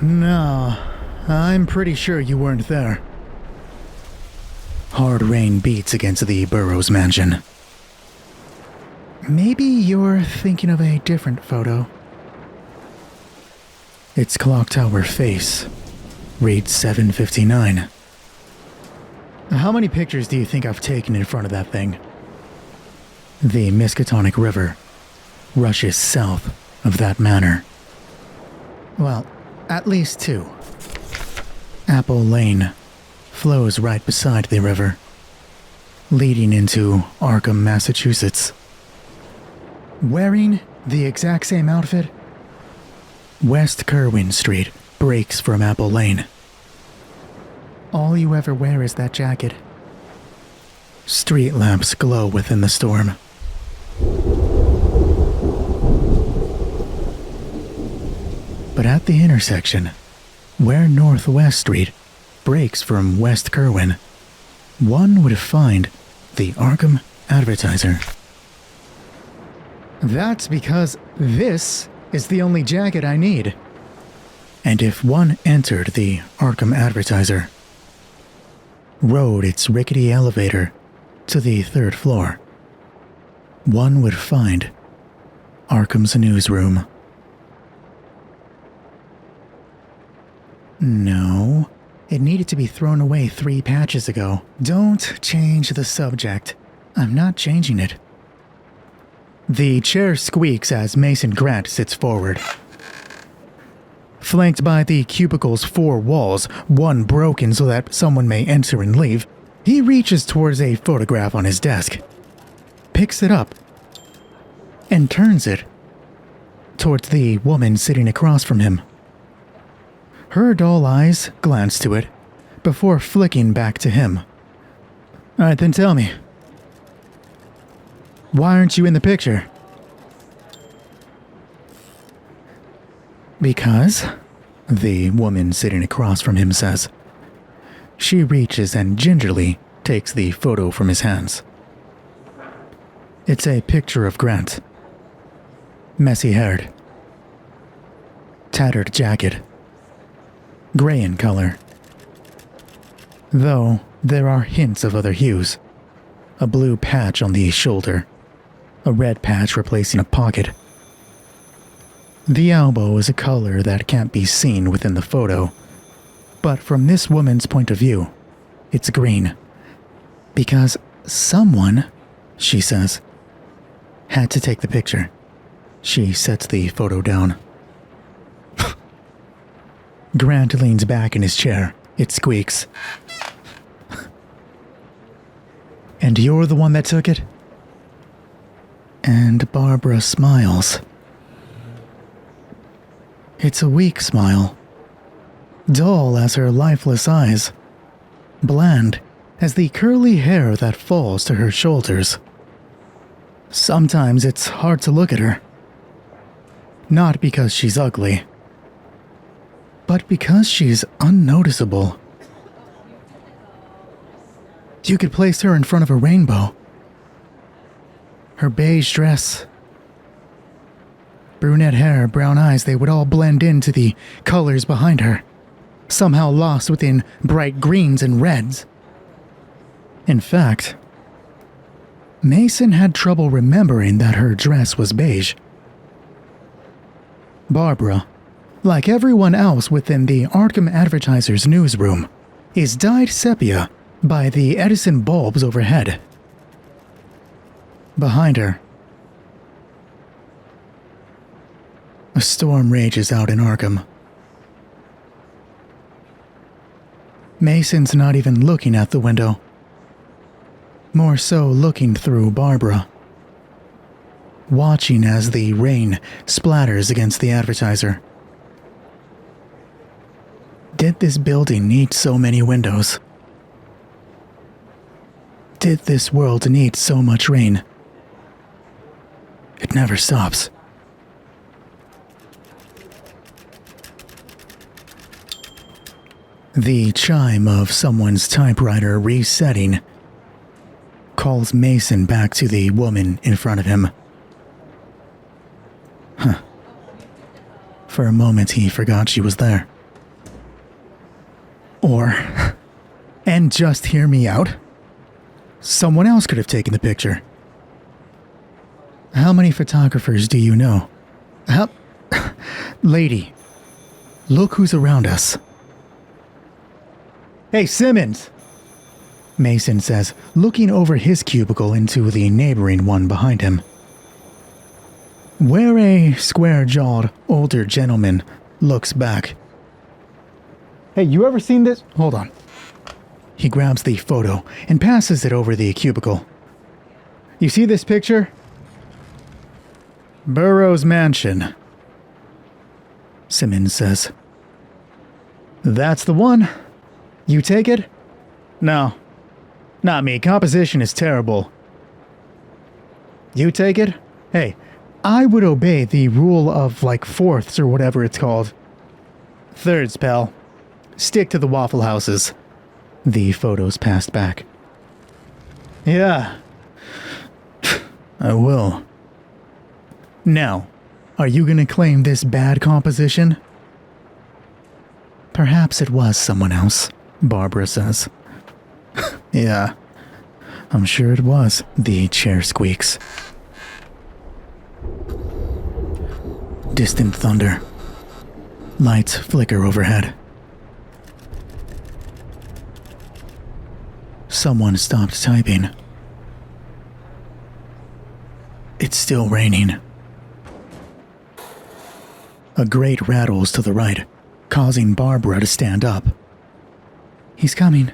No, I'm pretty sure you weren't there. Hard rain beats against the Burroughs mansion. Maybe you're thinking of a different photo. Its clock tower face reads 7:59. How many pictures do you think I've taken in front of that thing? The Miskatonic River rushes south of that manor. Well, at least 2. Apple Lane flows right beside the river, leading into Arkham, Massachusetts. Wearing the exact same outfit, West Kerwin Street breaks from Apple Lane. All you ever wear is that jacket. Street lamps glow within the storm. But at the intersection, where Northwest Street breaks from West Kerwin, one would find the Arkham Advertiser. That's because this is the only jacket I need. And if one entered the Arkham Advertiser, rode its rickety elevator to the 3rd floor, one would find Arkham's newsroom. No, it needed to be thrown away 3 patches ago. Don't change the subject. I'm not changing it. The chair squeaks as Mason Grant sits forward. Flanked by the cubicle's 4 walls, one broken so that someone may enter and leave, he reaches towards a photograph on his desk, picks it up, and turns it towards the woman sitting across from him. Her dull eyes glance to it before flicking back to him. All right, then tell me. Why aren't you in the picture? Because, the woman sitting across from him says. She reaches and gingerly takes the photo from his hands. It's a picture of Grant. Messy-haired. Tattered jacket. Gray in color. Though there are hints of other hues. A blue patch on the shoulder. A red patch replacing a pocket. The elbow is a color that can't be seen within the photo, but from this woman's point of view, it's green. Because someone, she says, had to take the picture. She sets the photo down. Grant leans back in his chair. It squeaks. And you're the one that took it? And Barbara smiles. It's a weak smile. Dull as her lifeless eyes. Bland as the curly hair that falls to her shoulders. Sometimes it's hard to look at her. Not because she's ugly, but because she's unnoticeable. You could place her in front of a rainbow. Her beige dress, brunette hair, brown eyes, they would all blend into the colors behind her, somehow lost within bright greens and reds. In fact, Mason had trouble remembering that her dress was beige. Barbara, like everyone else within the Arkham Advertiser's newsroom, is dyed sepia by the Edison bulbs overhead. Behind her, a storm rages out in Arkham. Mason's not even looking at the window. More so looking through Barbara. Watching as the rain splatters against the Advertiser. Did this building need so many windows? Did this world need so much rain? It never stops. The chime of someone's typewriter resetting calls Mason back to the woman in front of him. For a moment he forgot she was there. And just hear me out. Someone else could have taken the picture. How many photographers do you know? Lady, look who's around us. Hey, Simmons, Mason says, looking over his cubicle into the neighboring one behind him. Where a square-jawed older gentleman looks back. Hey, you ever seen this? Hold on. He grabs the photo and passes it over the cubicle. You see this picture? Burroughs Mansion, Simmons says. That's the one. You take it? No, not me. Composition is terrible. You take it? Hey, I would obey the rule of, fourths or whatever it's called. Thirds, pal. Stick to the Waffle Houses. The photos passed back. Yeah, I will. Now, are you going to claim this bad composition? Perhaps it was someone else, Barbara says. Yeah, I'm sure it was, the chair squeaks. Distant thunder. Lights flicker overhead. Someone stopped typing. It's still raining. A grate rattles to the right, causing Barbara to stand up. He's coming.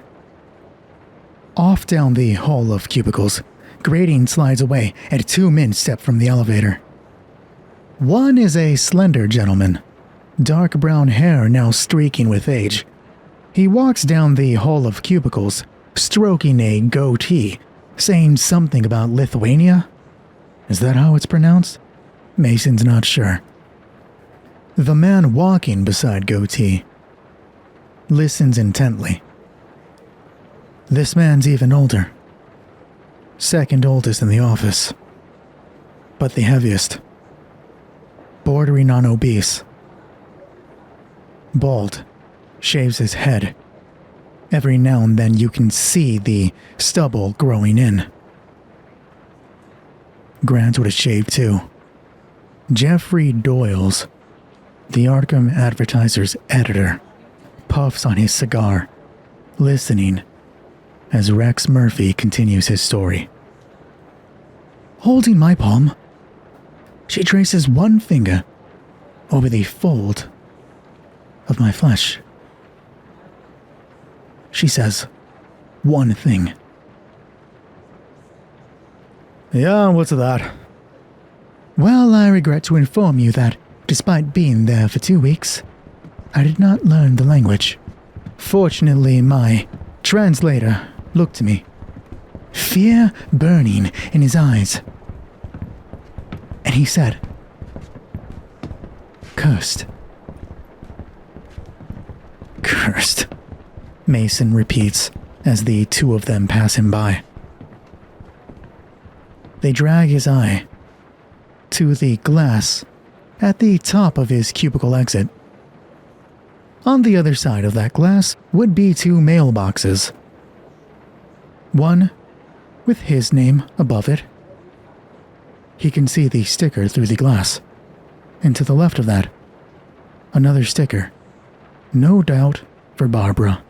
Off down the hall of cubicles, grating slides away and two men step from the elevator. One is a slender gentleman, dark brown hair now streaking with age. He walks down the hall of cubicles, stroking a goatee, saying something about Lithuania? Is that how it's pronounced? Mason's not sure. The man walking beside Goatee listens intently. This man's even older. Second oldest in the office. But the heaviest. Bordering on obese. Bald. Shaves his head. Every now and then you can see the stubble growing in. Grant would have shaved too. Jeffrey Doyle's, the Arkham Advertiser's editor, puffs on his cigar, listening as Rex Murphy continues his story. Holding my palm, she traces one finger over the fold of my flesh. She says one thing. Yeah, what's that? Well, I regret to inform you that, despite being there for 2 weeks, I did not learn the language. Fortunately, my translator looked to me, fear burning in his eyes. And he said, "Cursed." Cursed, Mason repeats as the two of them pass him by. They drag his eye to the glass at the top of his cubicle exit. On the other side of that glass would be two mailboxes. One with his name above it. He can see the sticker through the glass. And to the left of that, another sticker. No doubt for Barbara.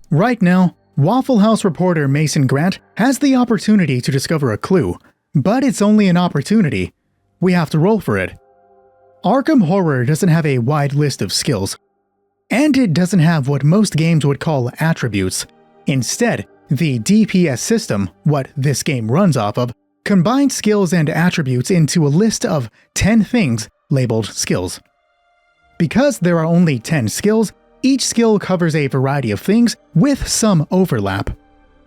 Right now, Waffle House reporter Mason Grant has the opportunity to discover a clue, but it's only an opportunity. We have to roll for it. Arkham Horror doesn't have a wide list of skills, and it doesn't have what most games would call attributes. Instead, the DPS system, what this game runs off of, combines skills and attributes into a list of 10 things labeled skills. Because there are only 10 skills, each skill covers a variety of things with some overlap.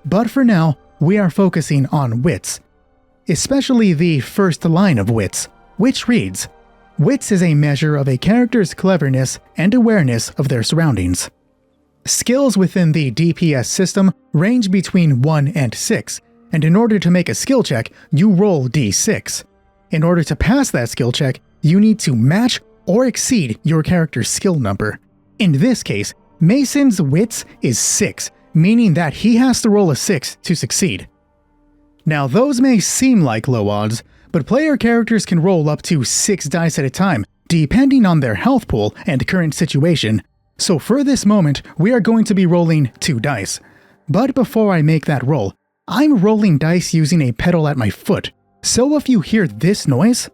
But for now, we are focusing on wits, especially the first line of wits, which reads, "Wits is a measure of a character's cleverness and awareness of their surroundings." Skills within the DPS system range between 1 and 6, and in order to make a skill check, you roll d6. In order to pass that skill check, you need to match or exceed your character's skill number. In this case, Mason's wits is 6, meaning that he has to roll a 6 to succeed. Now, those may seem like low odds, but player characters can roll up to 6 dice at a time, depending on their health pool and current situation. So for this moment, we are going to be rolling 2 dice. But before I make that roll, I'm rolling dice using a pedal at my foot. So if you hear this noise,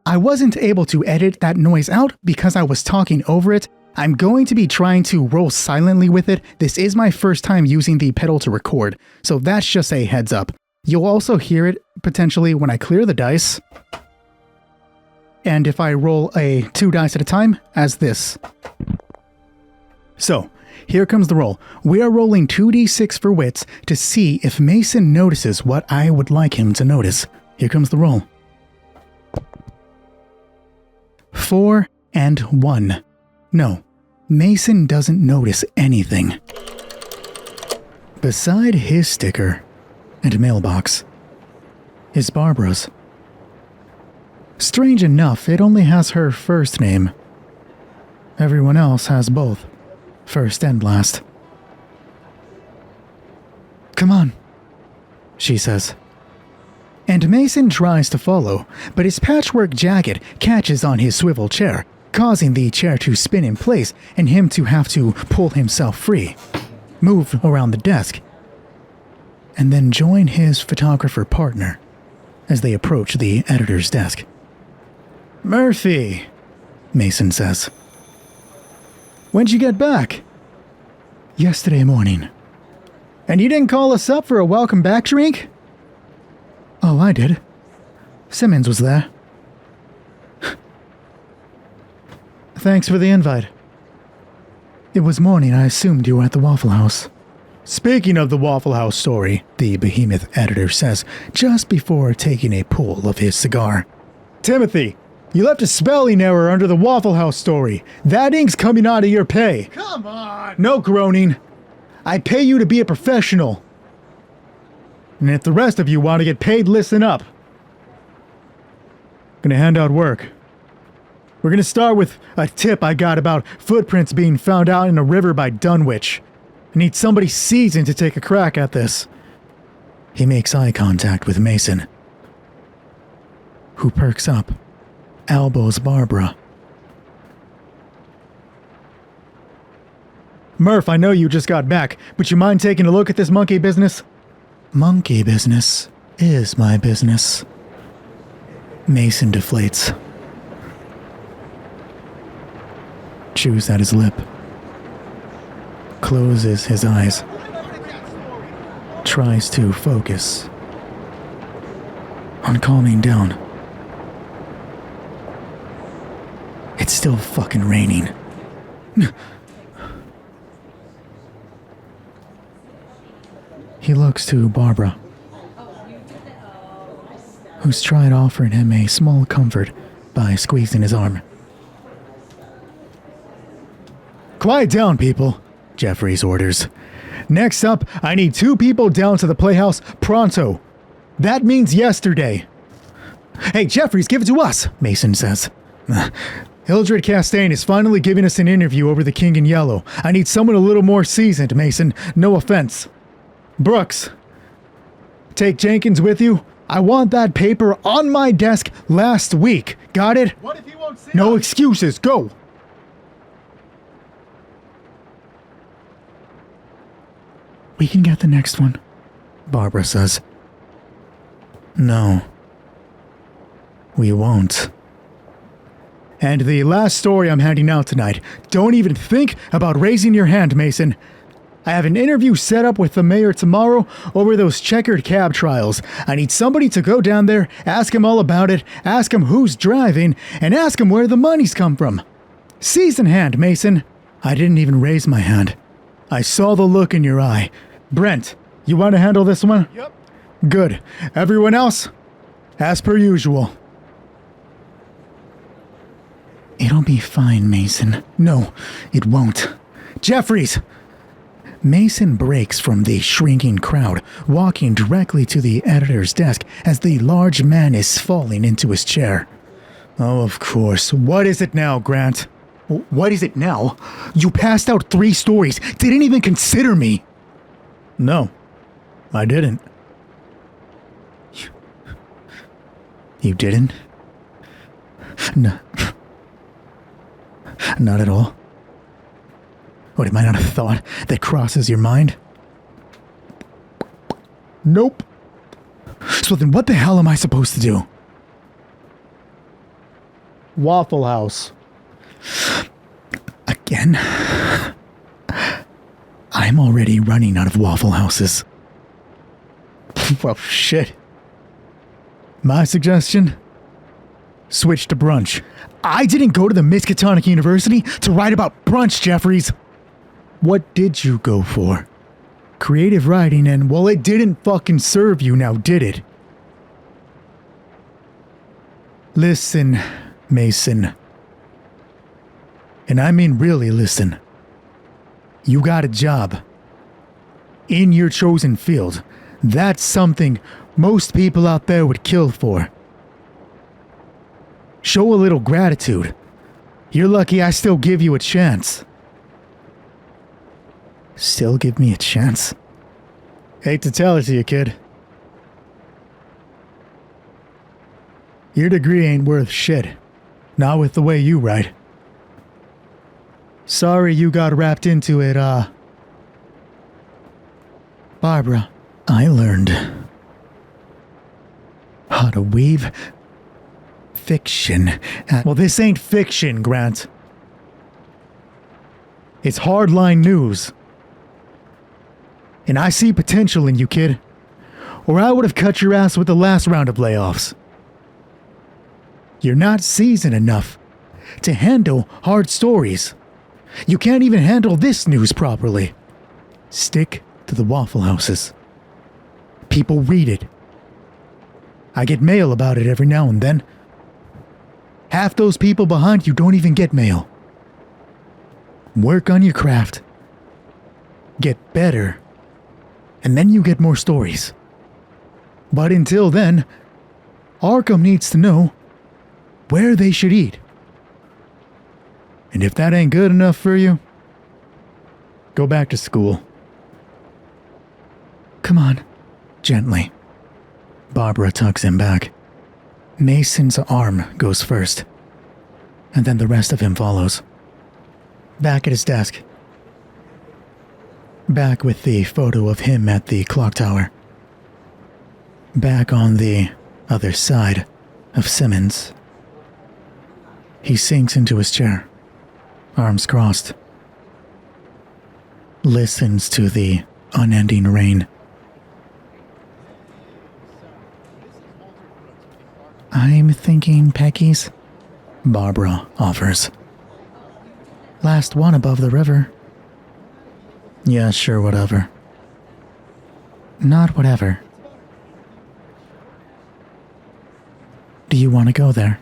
I wasn't able to edit that noise out because I was talking over it. I'm going to be trying to roll silently with it. This is my first time using the pedal to record, so that's just a heads up. You'll also hear it potentially when I clear the dice. And if I roll a 2 dice at a time, as this. So, here comes the roll. We are rolling 2d6 for wits to see if Mason notices what I would like him to notice. Here comes the roll. 4 and 1. No, Mason doesn't notice anything. Beside his sticker and mailbox is Barbara's. Strange enough, it only has her first name. Everyone else has both, first and last. "Come on," she says. And Mason tries to follow, but his patchwork jacket catches on his swivel chair, causing the chair to spin in place and him to have to pull himself free, move around the desk, and then join his photographer partner as they approach the editor's desk. "Murphy," Mason says. "When'd you get back?" "Yesterday morning." "And you didn't call us up for a welcome back drink?" "Oh, I did. Simmons was there." "Thanks for the invite. It was morning. I assumed you were at the Waffle House." "Speaking of the Waffle House story," the behemoth editor says, just before taking a pull of his cigar. "Timothy, you left a spelling error under the Waffle House story. That ink's coming out of your pay." Come on! "No groaning. I pay you to be a professional. And if the rest of you want to get paid, listen up. Gonna hand out work. We're gonna start with a tip I got about footprints being found out in a river by Dunwich. I need somebody seasoned to take a crack at this." He makes eye contact with Mason, who perks up, elbows Barbara. "Murph, I know you just got back, but you mind taking a look at this monkey business?" "Monkey business is my business." Mason deflates. Chews at his lip. Closes his eyes. Tries to focus on calming down. It's still fucking raining. He looks to Barbara, who's tried offering him a small comfort by squeezing his arm. "Quiet down, people," Jeffries orders. "Next up, I need 2 people down to the Playhouse pronto. That means yesterday." "Hey, Jeffries, give it to us," Mason says. "Hildred Castaigne is finally giving us an interview over the King in Yellow. I need someone a little more seasoned, Mason. No offense. Brooks, take Jenkins with you. I want that paper on my desk last week. Got it?" What if he won't see "No us? excuses. Go." "We can get the next one," Barbara says. "No, we won't." And the last story I'm handing out tonight. Don't even think about raising your hand, Mason. I have an interview set up with the mayor tomorrow over those checkered cab trials. I need somebody to go down there, ask him all about it, ask him who's driving, and ask him where the money's come from. Seize in hand, Mason. I didn't even raise my hand. I saw the look in your eye. Brent, you want to handle this one? Yep. Good. Everyone else? As per usual. It'll be fine, Mason. No, it won't. Jeffries! Mason breaks from the shrinking crowd, walking directly to the editor's desk as the large man is falling into his chair. Oh, of course. What is it now, Grant? What is it now? You passed out 3 stories, didn't even consider me. No, I didn't. You didn't? No. Not at all. What, am I not a thought that crosses your mind? Nope. So then what the hell am I supposed to do? Waffle House. Again? I'm already running out of Waffle Houses. Well, shit. My suggestion? Switch to brunch. I didn't go to the Miskatonic University to write about brunch, Jeffries. What did you go for? Creative writing, and well, it didn't fucking serve you now, did it? Listen, Mason. And I mean really listen. You got a job. In your chosen field. That's something most people out there would kill for. Show a little gratitude. You're lucky I still give you a chance. Still give me a chance? Hate to tell it to you, kid. Your degree ain't worth shit. Not with the way you write. Sorry you got wrapped into it, Barbara, I learned how to weave fiction. Well, this ain't fiction, Grant. It's hardline news. And I see potential in you, kid. Or I would have cut your ass with the last round of layoffs. You're not seasoned enough to handle hard stories. You can't even handle this news properly. Stick to the Waffle Houses. People read it. I get mail about it every now and then. Half those people behind you don't even get mail. Work on your craft. Get better. And then you get more stories. But until then, Arkham needs to know where they should eat. And if that ain't good enough for you, go back to school. Come on, gently. Barbara tugs him back. Mason's arm goes first, and then the rest of him follows. Back at his desk. Back with the photo of him at the clock tower. Back on the other side of Simmons. He sinks into his chair, arms crossed. Listens to the unending rain. I'm thinking Peggy's, Barbara offers. Last one above the river. Yeah, sure, whatever. Not whatever. Do you want to go there?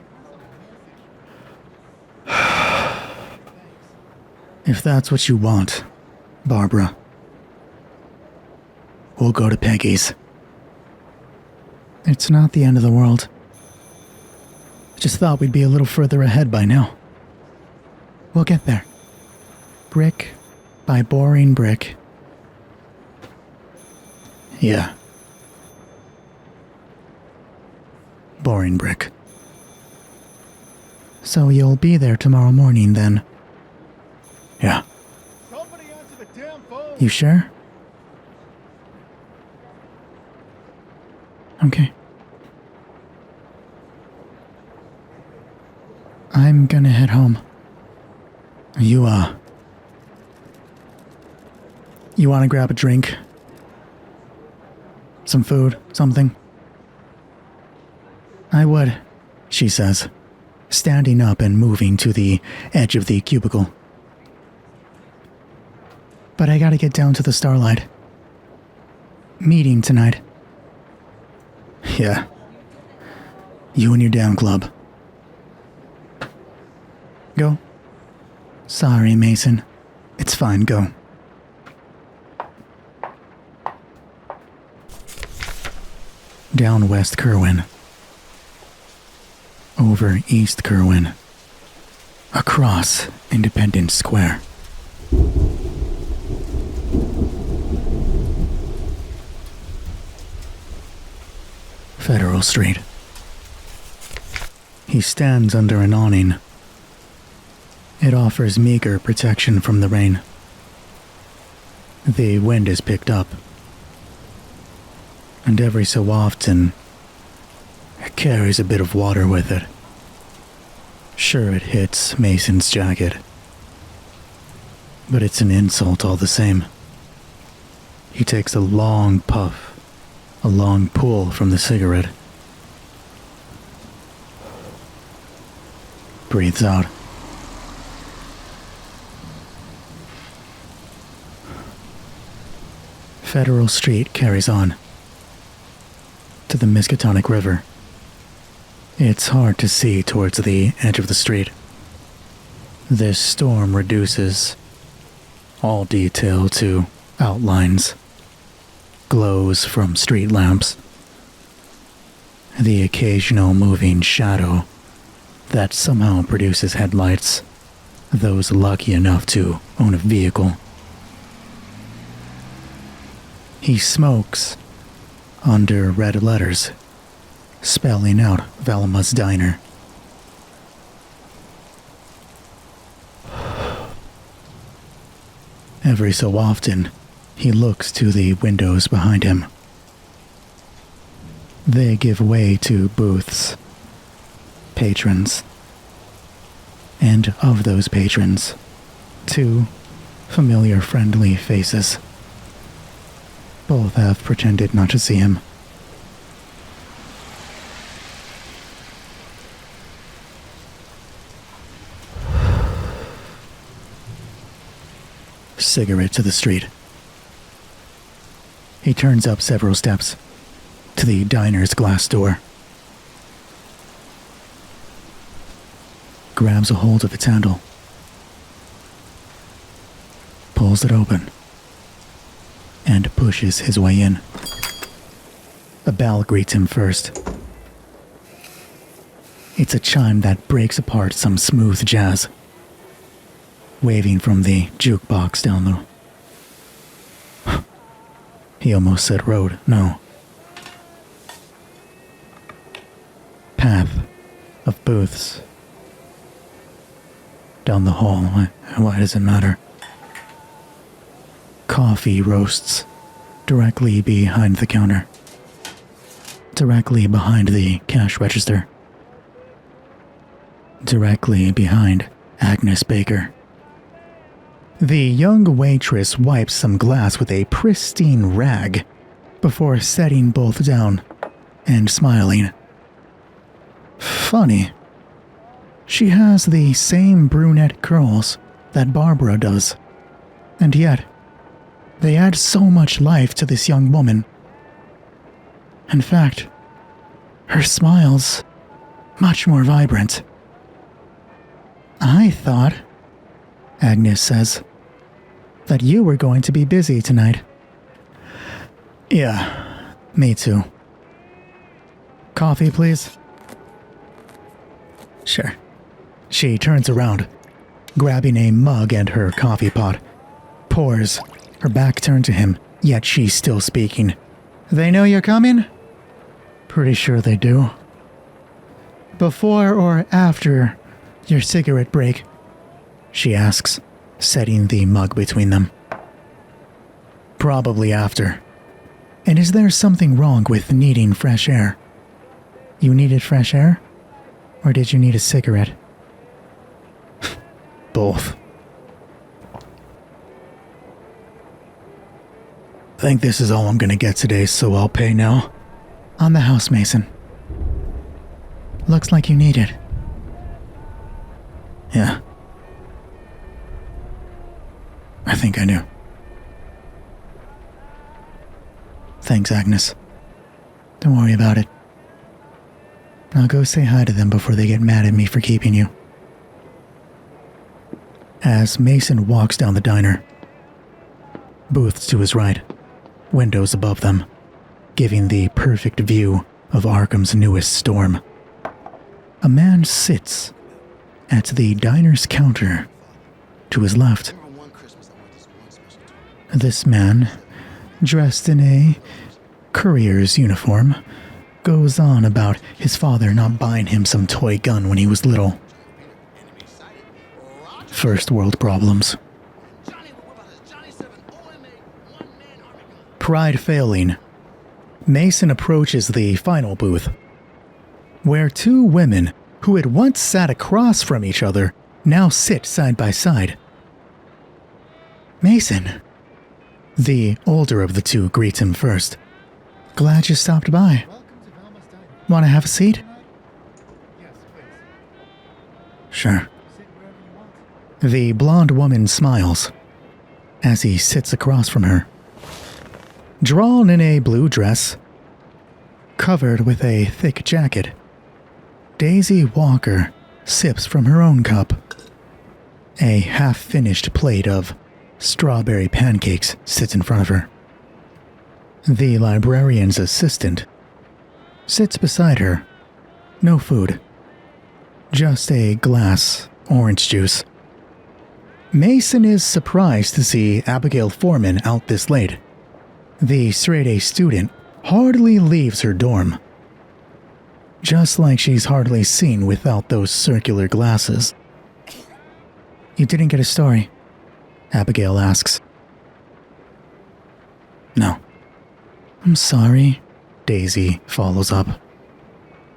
If that's what you want, Barbara, we'll go to Peggy's. It's not the end of the world. I just thought we'd be a little further ahead by now. We'll get there. Brick by boring brick. Yeah. Boring brick. So you'll be there tomorrow morning then? Yeah. Somebody answer the damn phone. You sure? Okay. I'm gonna head home. You wanna grab a drink? Some food? Something? I would, she says, standing up and moving to the edge of the cubicle. But I gotta get down to the Starlight. Meeting tonight. Yeah. You and your damn club. Go. Sorry, Mason. It's fine, go. Down West Kerwin. Over East Kerwin. across Independence Square. Federal Street. He stands under an awning. It offers meager protection from the rain. The wind is picked up, and every so often, it carries a bit of water with it. Sure, it hits Mason's jacket, but it's an insult all the same. He takes a long puff, a long pull from the cigarette. Breathes out. Federal Street carries on to the Miskatonic River. It's hard to see towards the edge of the street. This storm reduces all detail to outlines, glows from street lamps, the occasional moving shadow that somehow produces headlights, those lucky enough to own a vehicle. He smokes under red letters, spelling out Velma's Diner. Every so often, he looks to the windows behind him. They give way to booths, patrons, and of those patrons, two familiar friendly faces. Both have pretended not to see him. Cigarette to the street. He turns up several steps to the diner's glass door. Grabs a hold of its handle. Pulls it open. And pushes his way in. A bell greets him first. It's a chime that breaks apart some smooth jazz, waving from the jukebox down the... He almost said road. No. Path of booths. Down the hall. Why does it matter? Coffee roasts directly behind the counter. Directly behind the cash register. Directly behind Agnes Baker. The young waitress wipes some glass with a pristine rag before setting both down and smiling. Funny. She has the same brunette curls that Barbara does, and yet they add so much life to this young woman. In fact, her smile's much more vibrant. I thought, Agnes says, that you were going to be busy tonight. Yeah, me too. Coffee, please? Sure. She turns around, grabbing a mug and her coffee pot. Pours, her back turned to him, yet she's still speaking. They know you're coming? Pretty sure they do. Before or after your cigarette break? She asks, setting the mug between them. Probably after. And is there something wrong with needing fresh air? You needed fresh air? Or did you need a cigarette? Both. Think this is all I'm gonna get today, so I'll pay now. On the house, Mason. Looks like you need it. Yeah. I think I do. Thanks, Agnes. Don't worry about it. I'll go say hi to them before they get mad at me for keeping you. As Mason walks down the diner, booths to his right, windows above them, giving the perfect view of Arkham's newest storm. A man sits at the diner's counter to his left. This man, dressed in a courier's uniform, goes on about his father not buying him some toy gun when he was little. First world problems. Pride failing, Mason approaches the final booth, where two women who had once sat across from each other now sit side by side. Mason, the older of the two, greets him first. Glad you stopped by. Want to have a seat? Sure. The blonde woman smiles as he sits across from her. Drawn in a blue dress, covered with a thick jacket, Daisy Walker sips from her own cup. A half-finished plate of strawberry pancakes sits in front of her. The librarian's assistant sits beside her. No food. Just a glass orange juice. Mason is surprised to see Abigail Foreman out this late. The straight-A student hardly leaves her dorm. Just like she's hardly seen without those circular glasses. You didn't get a story? Abigail asks. No. I'm sorry, Daisy follows up.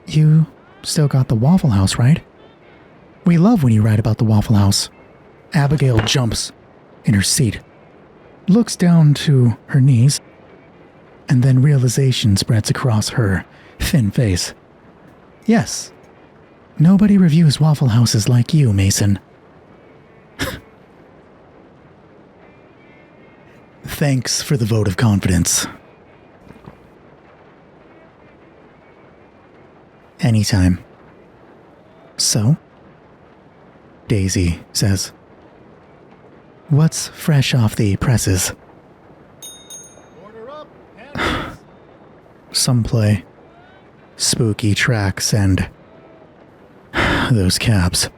You still got the Waffle House, right? We love when you write about the Waffle House. Abigail jumps in her seat, looks down to her knees, and then realization spreads across her thin face. Yes, nobody reviews Waffle Houses like you, Mason. Thanks for the vote of confidence. Anytime. So? Daisy says. What's fresh off the presses? Order up, hands. Some play. Spooky tracks and those cabs.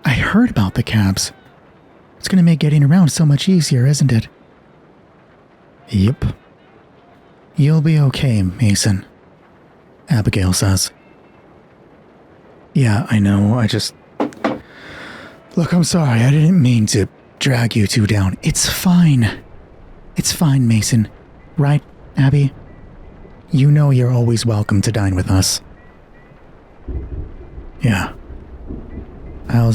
I heard about the cabs. It's gonna make getting around so much easier, isn't it? Yep. You'll be okay, Mason, Abigail says. Yeah, I know, Look, I'm sorry, I didn't mean to drag you two down. It's fine. It's fine, Mason. Right, Abby? You know you're always welcome to dine with us. Yeah. How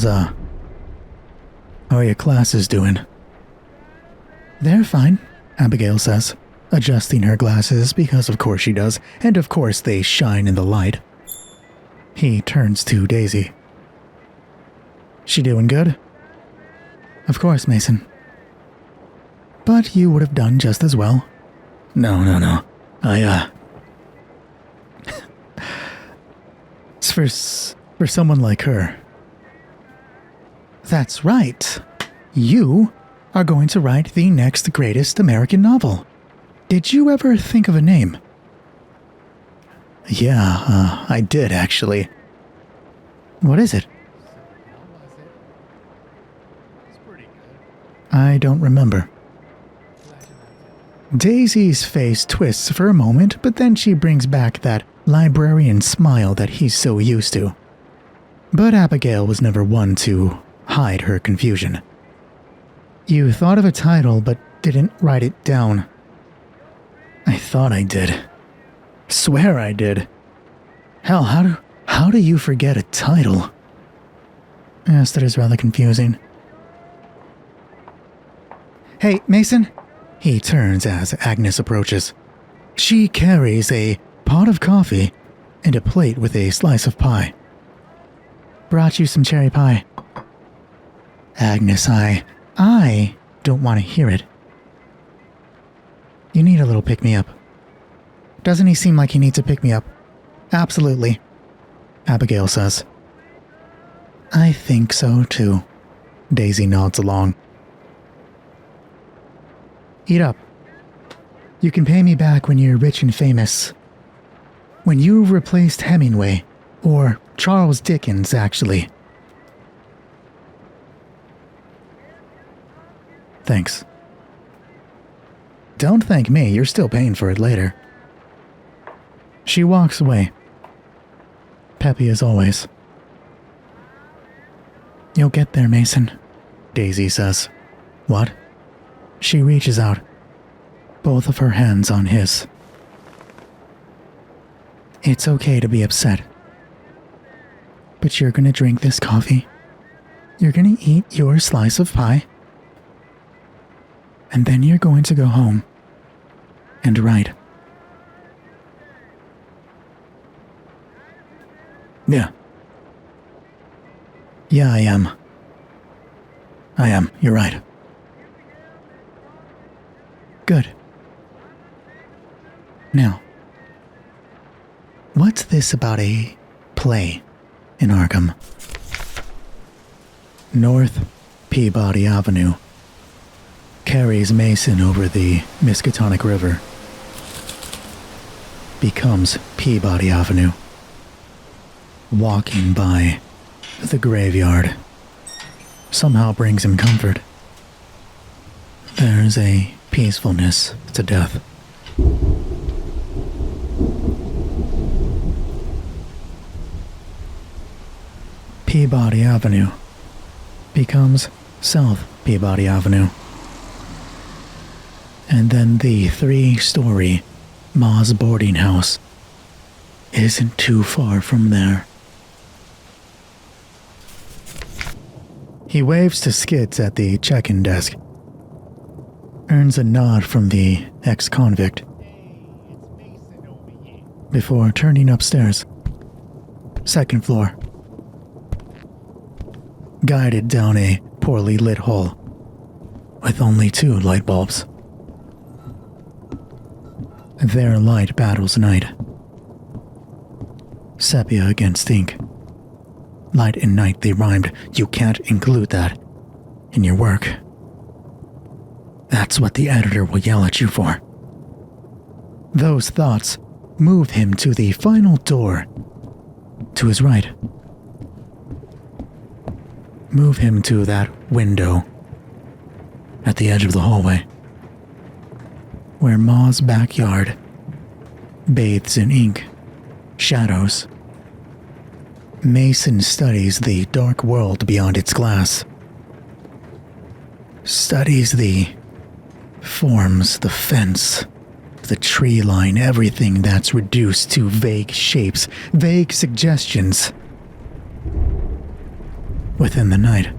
are your classes doing? They're fine, Abigail says, adjusting her glasses because of course she does, and of course they shine in the light. He turns to Daisy. She doing good? Of course, Mason. But you would have done just as well. No. It's for someone like her. That's right. You are going to write the next greatest American novel. Did you ever think of a name? Yeah, I did actually. What is it? I don't remember. Daisy's face twists for a moment, but then she brings back that librarian smile that he's so used to. But Abigail was never one to hide her confusion. You thought of a title, but didn't write it down. I thought I did. Swear I did. Hell, how do you forget a title? Yes, that is rather confusing. Hey, Mason? He turns as Agnes approaches. She carries a pot of coffee and a plate with a slice of pie. Brought you some cherry pie. Agnes, I don't want to hear it. You need a little pick-me-up. Doesn't he seem like he needs a pick-me-up? Absolutely, Abigail says. I think so, too. Daisy nods along. Eat up. You can pay me back when you're rich and famous. When you've replaced Hemingway, or Charles Dickens, actually. Thanks. Don't thank me, you're still paying for it later. She walks away. Peppy as always. You'll get there, Mason, Daisy says. What? She reaches out, both of her hands on his. It's okay to be upset. But you're gonna drink this coffee. You're gonna eat your slice of pie. And then you're going to go home and write. Yeah. Yeah, I am. You're right. Good. Now, what's this about a play in Arkham? North Peabody Avenue carries Mason over the Miskatonic River. Becomes Peabody Avenue. Walking by the graveyard somehow brings him comfort. There's a peacefulness to death. Peabody Avenue becomes South Peabody Avenue. And then the 3-story Ma's boarding house isn't too far from there. He waves to Skids at the check-in desk, earns a nod from the ex-convict, before turning upstairs. 2nd floor. Guided down a poorly lit hall, with only 2 light bulbs. Their light battles night. Sepia against ink. Light and night, they rhymed. You can't include that in your work. That's what the editor will yell at you for. Those thoughts move him to the final door to his right. Move him to that window at the edge of the hallway, where Ma's backyard bathes in ink, shadows. Mason studies the dark world beyond its glass. Studies the forms, the fence, the tree line, everything that's reduced to vague shapes, vague suggestions. Within the night.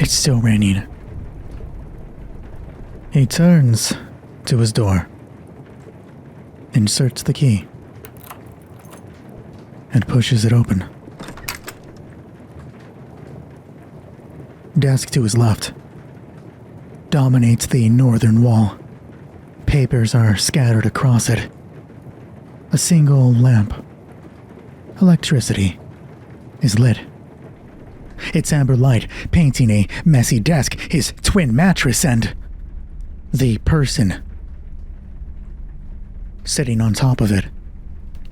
It's still raining. He turns to his door, inserts the key, and pushes it open. Desk to his left dominates the northern wall. Papers are scattered across it. A single lamp. Electricity is lit. Its amber light painting a messy desk, his twin mattress, and the person sitting on top of it.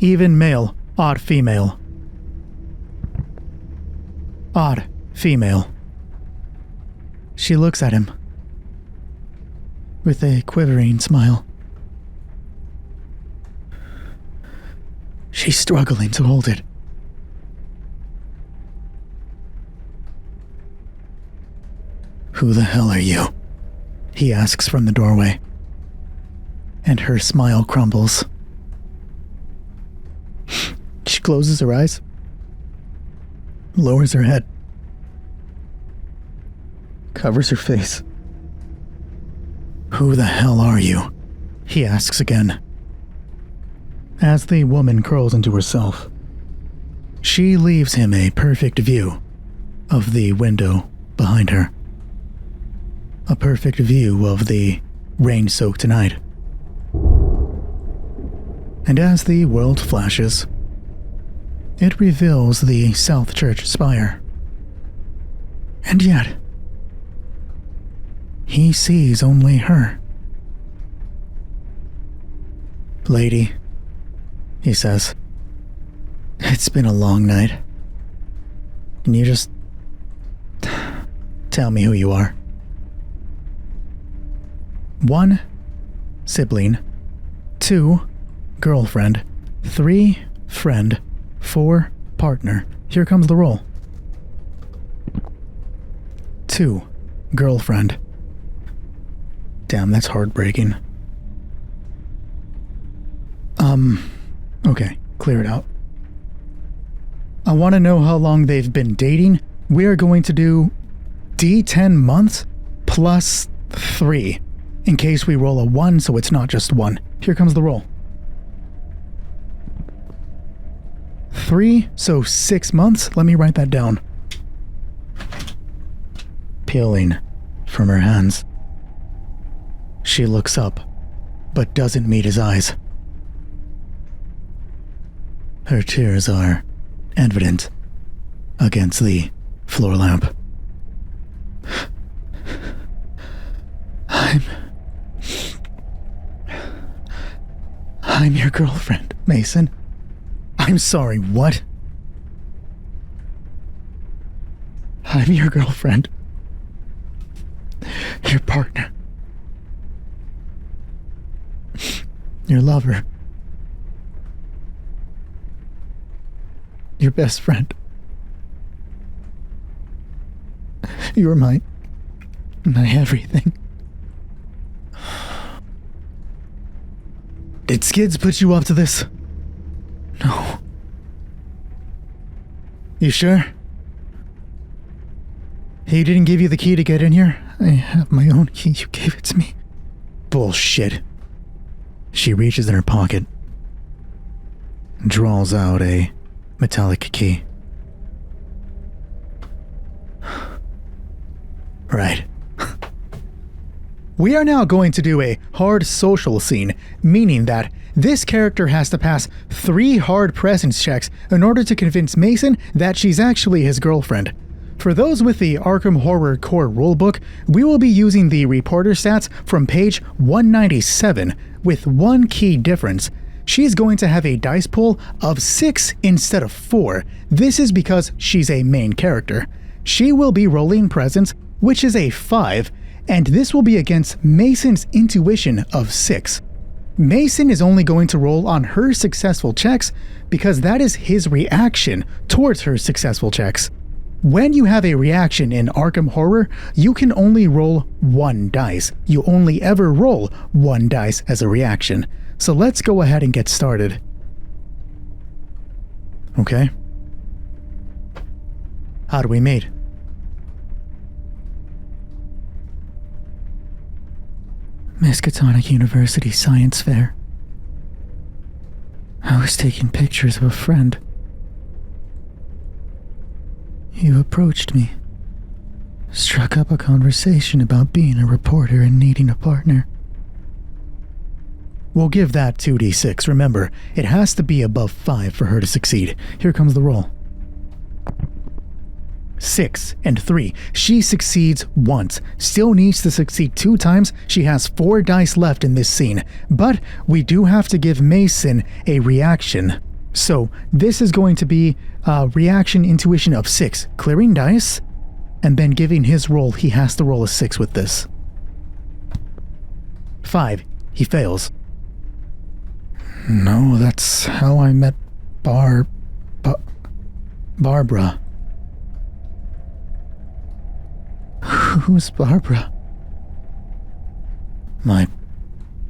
Even male, odd female. Odd female. She looks at him with a quivering smile. She's struggling to hold it. Who the hell are you? He asks from the doorway. And her smile crumbles. She closes her eyes, lowers her head, covers her face. Who the hell are you? He asks again. As the woman curls into herself, she leaves him a perfect view of the window behind her. A perfect view of the rain-soaked night. And as the world flashes, it reveals the South Church spire. And yet, he sees only her. Lady, he says, it's been a long night. And you just Tell me who you are. 1. Sibling. 2. Girlfriend. 3. Friend. 4. Partner. Here comes the roll. 2. Girlfriend. Damn, that's heartbreaking. Okay, clear it out. I want to know how long they've been dating. We are going to do D10 months plus 3, in case we roll a 1, so it's not just 1. Here comes the roll. 3, so 6 months. Let me write that down. Peeling from her hands. She looks up, but doesn't meet his eyes. Her tears are evident against the floor lamp. I'm your girlfriend, Mason. I'm sorry, what? I'm your girlfriend. Your partner. Your lover. Your best friend. You're my everything. Did Skids put you up to this? No. You sure? He didn't give you the key to get in here? I have my own key. You gave it to me. Bullshit. She reaches in her pocket, draws out a metallic key. Right. We are now going to do a hard social scene, meaning that this character has to pass 3 hard presence checks in order to convince Mason that she's actually his girlfriend. For those with the Arkham Horror Core rulebook, we will be using the reporter stats from page 197 with one key difference. She's going to have a dice pool of 6 instead of 4. This is because she's a main character. She will be rolling presence, which is a 5, and this will be against Mason's intuition of 6. Mason is only going to roll on her successful checks because that is his reaction towards her successful checks. When you have a reaction in Arkham Horror, you can only roll 1 dice. You only ever roll 1 dice as a reaction. So let's go ahead and get started. Okay. How do we meet? Miskatonic University Science Fair. I was taking pictures of a friend. You approached me, struck up a conversation about being a reporter and needing a partner. We'll give that 2d6. Remember, it has to be above 5 for her to succeed. Here comes the roll. 6 and 3. She succeeds once. Still needs to succeed 2 times. She has 4 dice left in this scene. But we do have to give Mason a reaction. So this is going to be a reaction intuition of 6. Clearing dice, and then giving his roll. He has to roll a 6 with this. 5. He fails. No, that's how I met Barbara. Who's Barbara? My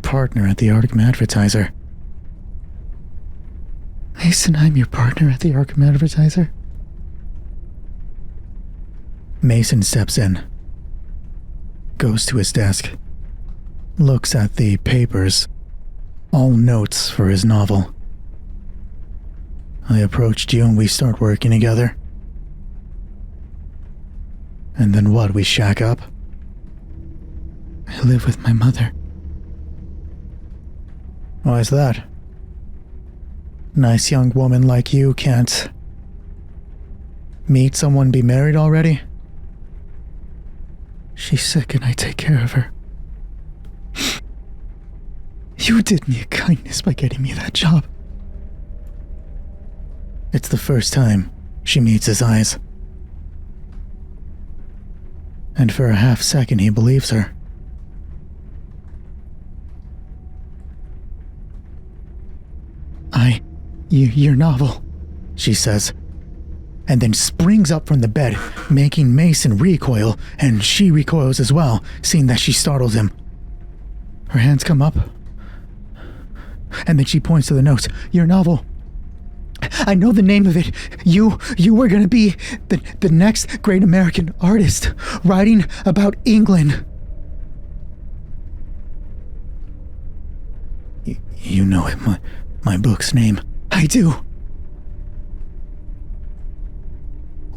partner at the Arkham Advertiser. Mason, I'm your partner at the Arkham Advertiser. Mason steps in, goes to his desk, looks at the papers, all notes for his novel. I approached you and we start working together. And then what, we shack up? I live with my mother. Why is that? Nice young woman like you can't meet someone, be married already? She's sick and I take care of her. You did me a kindness by getting me that job. It's the first time she meets his eyes. And for a half second, he believes her. Your novel, she says, and then springs up from the bed, making Mason recoil, and she recoils as well, seeing that she startles him. Her hands come up, and then she points to the notes. Your novel. I know the name of it. You were gonna be the next great American artist, writing about England. You know it, my book's name. I do.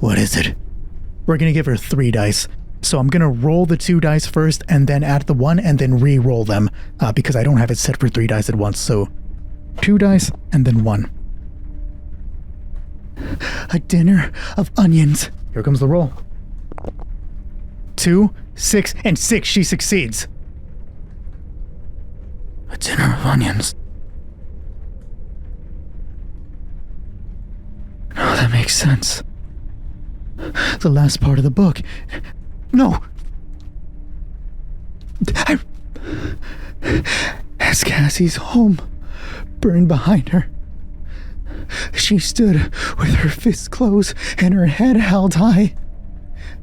What is it? We're gonna give her 3 dice. So I'm gonna roll the 2 dice first and then add the 1 and then re-roll them because I don't have it set for 3 dice at once. So 2 dice and then 1. A dinner of onions. Here comes the roll. 2, 6, and 6. She succeeds. A dinner of onions. Oh, that makes sense. The last part of the book. No! As Cassie's home burned behind her, she stood with her fists closed and her head held high,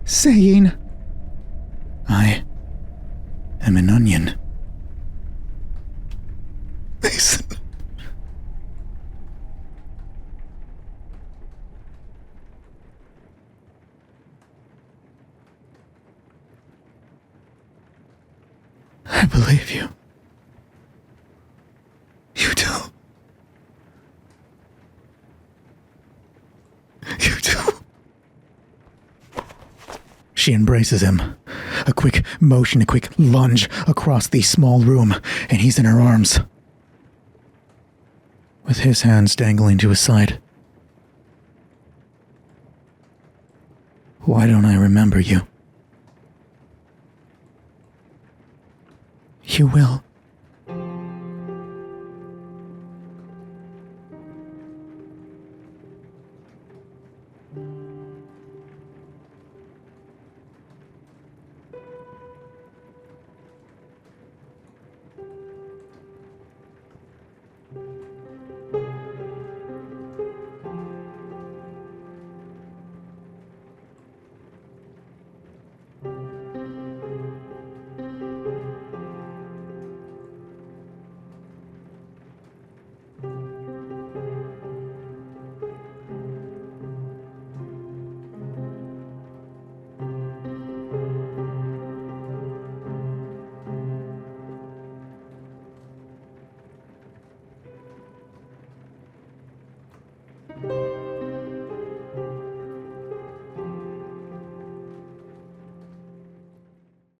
saying, I am an onion. Mason. I believe you. You do. You do. She embraces him. A quick motion, a quick lunge across the small room, and he's in her arms, with his hands dangling to his side. Why don't I remember you? You will.